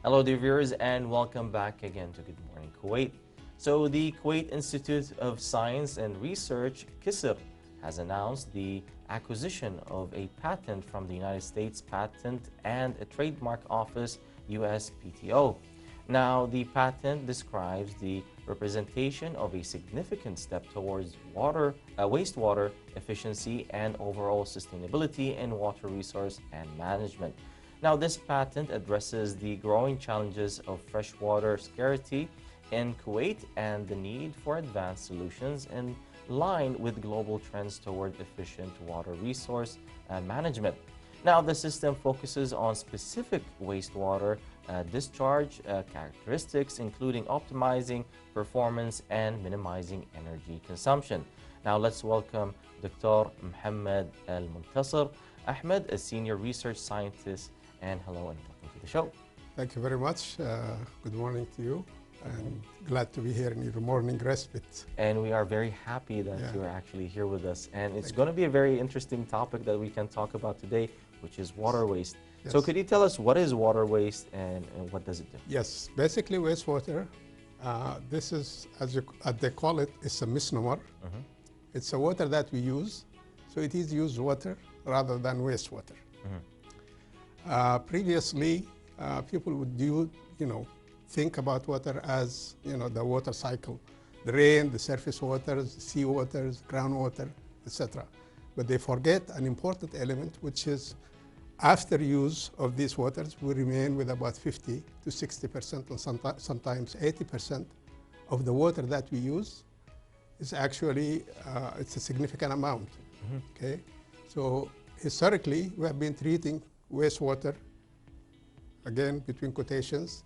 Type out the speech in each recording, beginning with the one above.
Hello, dear viewers, and welcome back again to Good Morning Kuwait. So, the Kuwait Institute of Science and Research, KISR, has announced the acquisition of a patent from the United States Patent and Trademark Office, USPTO. Now, the patent describes the representation of a significant step towards wastewater efficiency and overall sustainability in water resource and management. Now, this patent addresses the growing challenges of freshwater scarcity in Kuwait and the need for advanced solutions in line with global trends toward efficient water resource management. Now, the system focuses on specific wastewater discharge characteristics, including optimizing performance and minimizing energy consumption. Now, let's welcome Dr. Mohamed Elmuntasir Ahmed, a senior research scientist. And hello and welcome to the show. Thank you very much. Good morning to you, and glad to be here in your morning respite. And we are very happy that you are actually here with us. And it's going to be a very interesting topic that we can talk about today, which is water waste. Yes. So could you tell us what is water waste and what does it do? Yes, basically wastewater, this is, as they call it, it's a misnomer. It's a water that we use, so it is used water rather than wastewater. Previously, people would think about water as, the water cycle, the rain, the surface waters, sea waters, groundwater, etc. But they forget an important element, which is after use of these waters, we remain with about 50 to 60% and sometimes 80% of the water that we use is actually, it's a significant amount, okay? So historically, we have been treating wastewater, again, between quotations,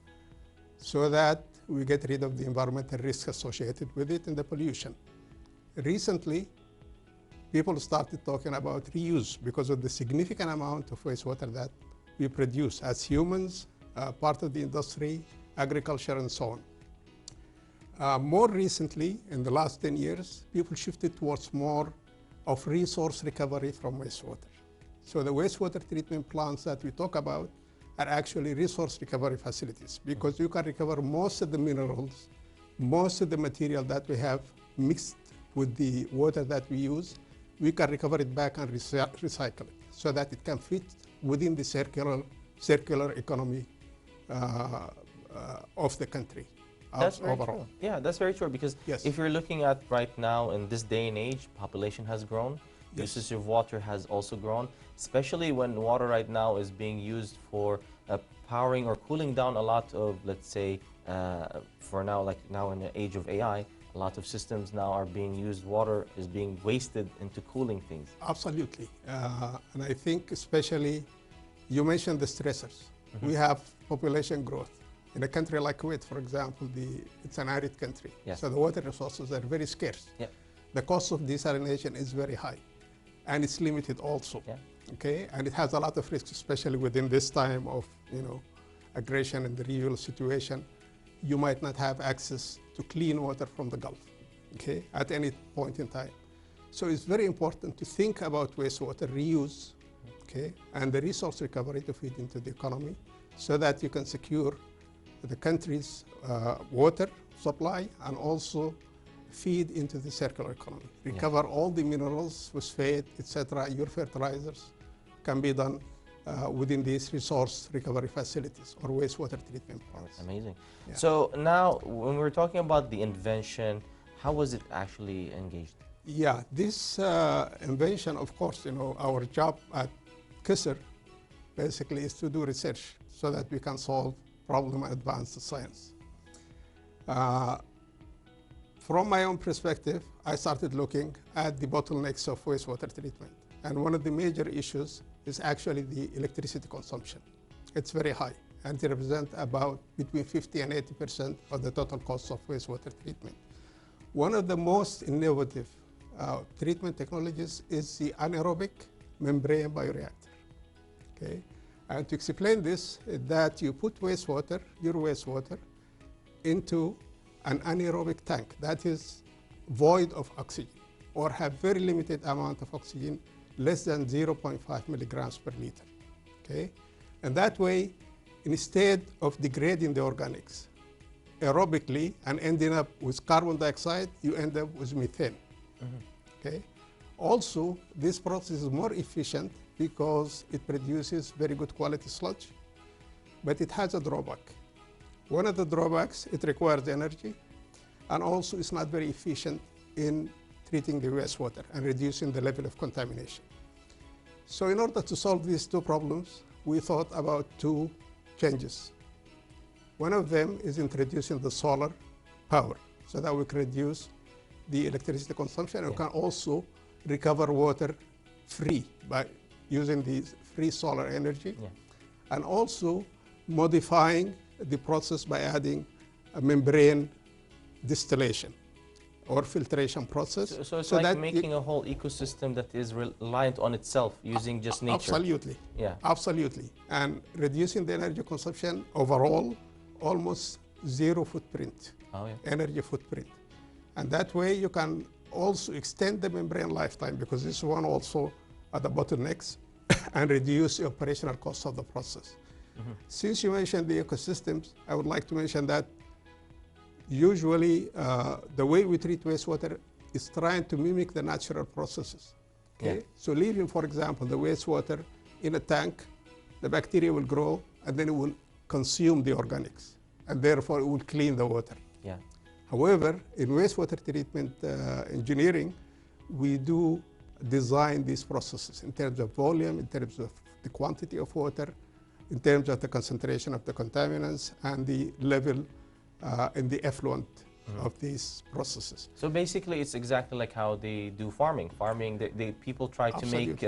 so that we get rid of the environmental risk associated with it and the pollution. Recently, people started talking about reuse because of the significant amount of wastewater that we produce as humans, part of the industry, agriculture, and so on. More recently, in the last 10 years, people shifted towards more of resource recovery from wastewater. So the wastewater treatment plants that we talk about are actually resource recovery facilities, because you can recover most of the minerals, most of the material that we have mixed with the water that we use. We can recover it back and recycle it so that it can fit within the circular economy of the country. That's very true. Yeah, that's very true, because if you're looking at right now in this day and age, population has grown. Usage of water has also grown, especially when water right now is being used for powering or cooling down a lot of, let's say, for now, like now in the age of AI, a lot of systems now are being used, water is being wasted into cooling things. Absolutely. And I think especially, you mentioned the stressors. We have population growth. In a country like Kuwait, for example, it's an arid country. So the water resources are very scarce. The cost of desalination is very high. And it's limited also, okay? And it has a lot of risks, especially within this time of, aggression and the real situation. You might not have access to clean water from the Gulf, okay, at any point in time. So it's very important to think about wastewater reuse, okay, and the resource recovery to feed into the economy so that you can secure the country's water supply and also feed into the circular economy. Recover all the minerals, phosphate, etc., your fertilizers can be done within these resource recovery facilities or wastewater treatment plants. Amazing. So now, when we're talking about the invention, how was it actually engaged? Yeah, this invention, of course, our job at KISR basically is to do research so that we can solve problem and advance the science. From my own perspective, I started looking at the bottlenecks of wastewater treatment. And one of the major issues is actually the electricity consumption. It's very high, and it represents about between 50 and 80% of the total cost of wastewater treatment. One of the most innovative treatment technologies is the anaerobic membrane bioreactor, okay? And to explain this, that you put your wastewater, into an anaerobic tank that is void of oxygen or have very limited amount of oxygen, less than 0.5 milligrams per liter, okay? And that way, instead of degrading the organics aerobically and ending up with carbon dioxide, you end up with methane. Okay. Also, this process is more efficient because it produces very good quality sludge, but it has a drawback. One of the drawbacks, it requires energy, and also it's not very efficient in treating the wastewater and reducing the level of contamination. So in order to solve these two problems, we thought about two changes. One of them is introducing the solar power so that we can reduce the electricity consumption, and we can also recover water free by using the free solar energy, and also modifying the process by adding a membrane distillation or filtration process. So it's like making a whole ecosystem that is reliant on itself using just nature. Absolutely. Yeah. Absolutely. And reducing the energy consumption overall, almost zero footprint, energy footprint. And that way you can also extend the membrane lifetime, because this one also are the bottlenecks, and reduce the operational costs of the process. Since you mentioned the ecosystems, I would like to mention that usually the way we treat wastewater is trying to mimic the natural processes. Okay? So leaving, for example, the wastewater in a tank, the bacteria will grow and then it will consume the organics, and therefore it will clean the water. However, in wastewater treatment engineering, we do design these processes in terms of volume, in terms of the quantity of water, in terms of the concentration of the contaminants, and the level in the effluent of these processes. So basically, it's exactly like how they do farming. Farming, people try to make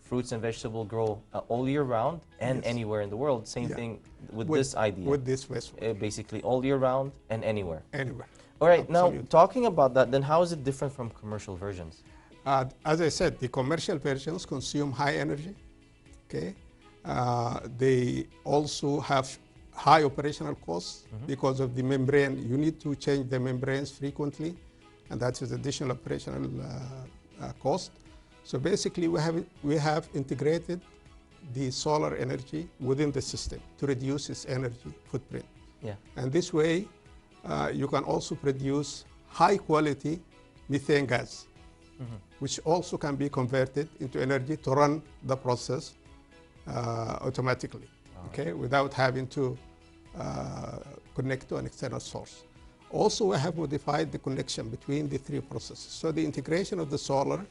fruits and vegetables grow all year round and anywhere in the world. Same thing with this idea. With this wastewater. Basically, all year round and anywhere. Anywhere. All right, now talking about that, then how is it different from commercial versions? As I said, the commercial versions consume high energy. Okay. They also have high operational costs because of the membrane. You need to change the membranes frequently, and that is additional operational cost. So basically, we have integrated the solar energy within the system to reduce its energy footprint. And this way, you can also produce high quality methane gas, which also can be converted into energy to run the process automatically, without having to connect to an external source. Also, we have modified the connection between the three processes. So the integration of the solar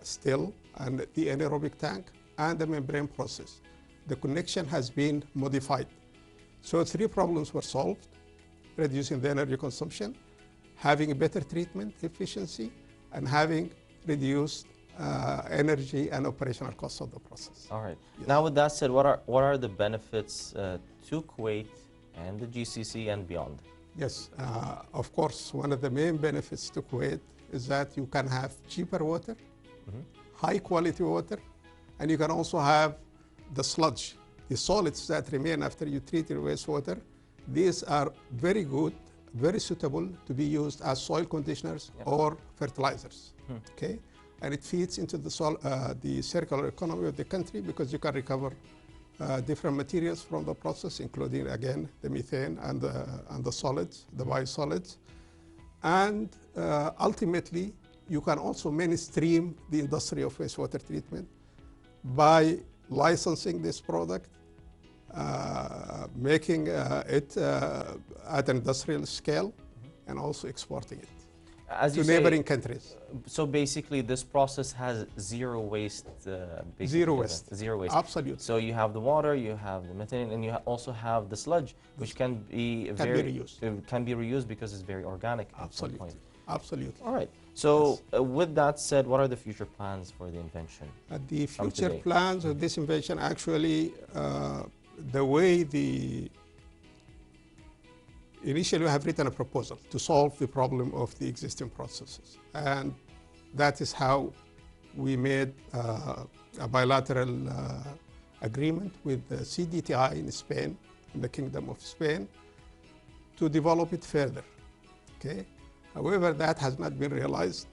still and the anaerobic tank and the membrane process, the connection has been modified. So three problems were solved: reducing the energy consumption, having a better treatment efficiency, and having reduced energy and operational costs of the process. All right. Now, with that said, what are the benefits to Kuwait and the GCC and beyond? Yes, of course, one of the main benefits to Kuwait is that you can have cheaper water, high quality water, and you can also have the sludge, the solids that remain after you treat your wastewater. These are very good, very suitable to be used as soil conditioners or fertilizers. Okay, and it feeds into the circular economy of the country, because you can recover different materials from the process, including again the methane and the solids, the biosolids, and ultimately you can also mainstream the industry of wastewater treatment by licensing this product, making it at an industrial scale, and also exporting it to neighboring countries. So basically, this process has zero waste. Zero waste. Zero waste. Absolutely. So you have the water, you have the methane, and you also have the sludge, which can be reused. It can be reused because it's very organic. Absolutely. Absolutely. All right. So with that said, what are the future plans for the invention? The future plans of this invention, actually, the way initially we have written a proposal to solve the problem of the existing processes. And that is how we made a bilateral agreement with the CDTI in Spain, in the Kingdom of Spain, to develop it further. Okay. However, that has not been realized.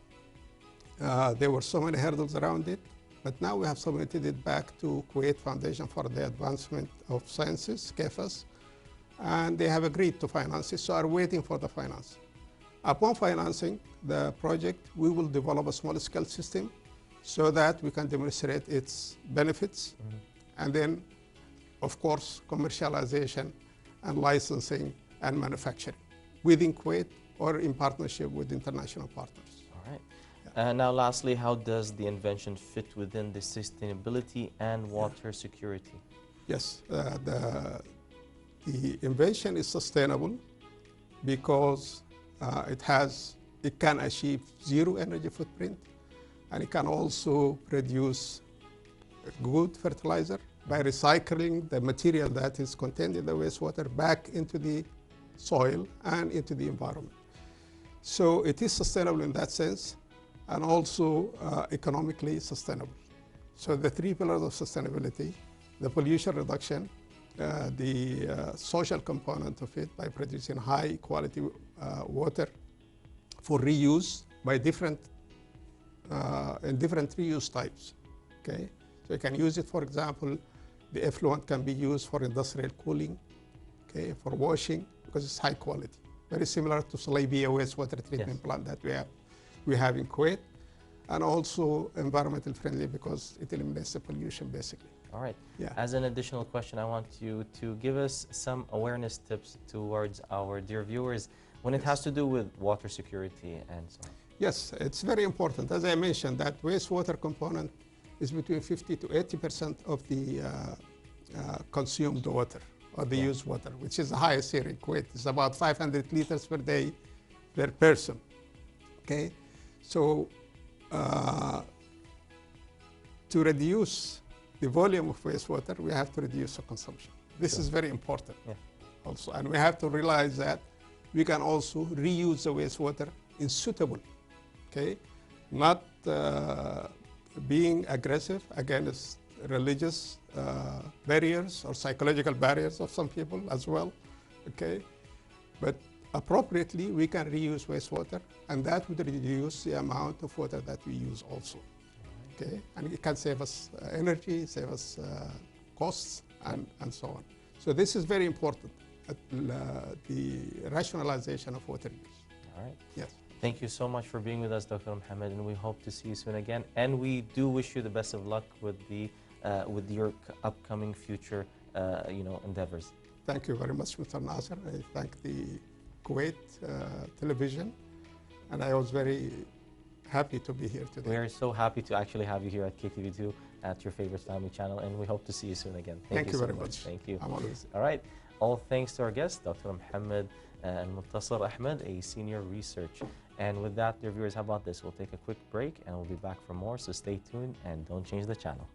There were so many hurdles around it, But now we have submitted it back to Kuwait Foundation for the Advancement of Sciences, KFAS, and they have agreed to finance it, so are waiting for the finance. Upon financing the project, we will develop a small-scale system so that we can demonstrate its benefits, and then, of course, commercialization and licensing and manufacturing within Kuwait or in partnership with international partners. All right. Now, lastly, how does the invention fit within the sustainability and water security? Yes, the invention is sustainable because it can achieve zero energy footprint, and it can also produce good fertilizer by recycling the material that is contained in the wastewater back into the soil and into the environment. So it is sustainable in that sense, and also economically sustainable. So the three pillars of sustainability: the pollution reduction, the social component of it by producing high quality water for reuse by different reuse types. Okay, so you can use it, for example, the effluent can be used for industrial cooling, okay, for washing, because it's high quality, very similar to Salibia wastewater treatment plant that we have in Kuwait, and also environmental friendly because it eliminates the pollution basically. All right. Yeah. As an additional question, I want you to give us some awareness tips towards our dear viewers when it has to do with water security and so on. Yes, it's very important. As I mentioned, that wastewater component is between 50 to 80% of the consumed water or the used water, which is the highest here in Kuwait. It's about 500 liters per day per person. Okay, so to reduce the volume of wastewater, we have to reduce the consumption. This is very important also. And we have to realize that we can also reuse the wastewater in suitable, okay? Not being aggressive against religious barriers or psychological barriers of some people as well, okay? But appropriately, we can reuse wastewater, and that would reduce the amount of water that we use also. Okay, and it can save us energy, save us costs, and so on. So this is very important, the rationalization of water use. All right. Yes. Thank you so much for being with us, Dr. Mohamed, and we hope to see you soon again. And we do wish you the best of luck with with your upcoming future, endeavors. Thank you very much, Mr. Nasser. I thank the Kuwait television, and I was very happy to be here today. We are so happy to actually have you here at KTV2 at your favorite family channel, and we hope to see you soon again. Thank you so very much. Thank you. I'm always. All right. All thanks to our guest, Dr. Mohamed Elmuntasir Ahmed, a senior researcher. And with that, dear viewers, how about this? We'll take a quick break, and we'll be back for more, so stay tuned and don't change the channel.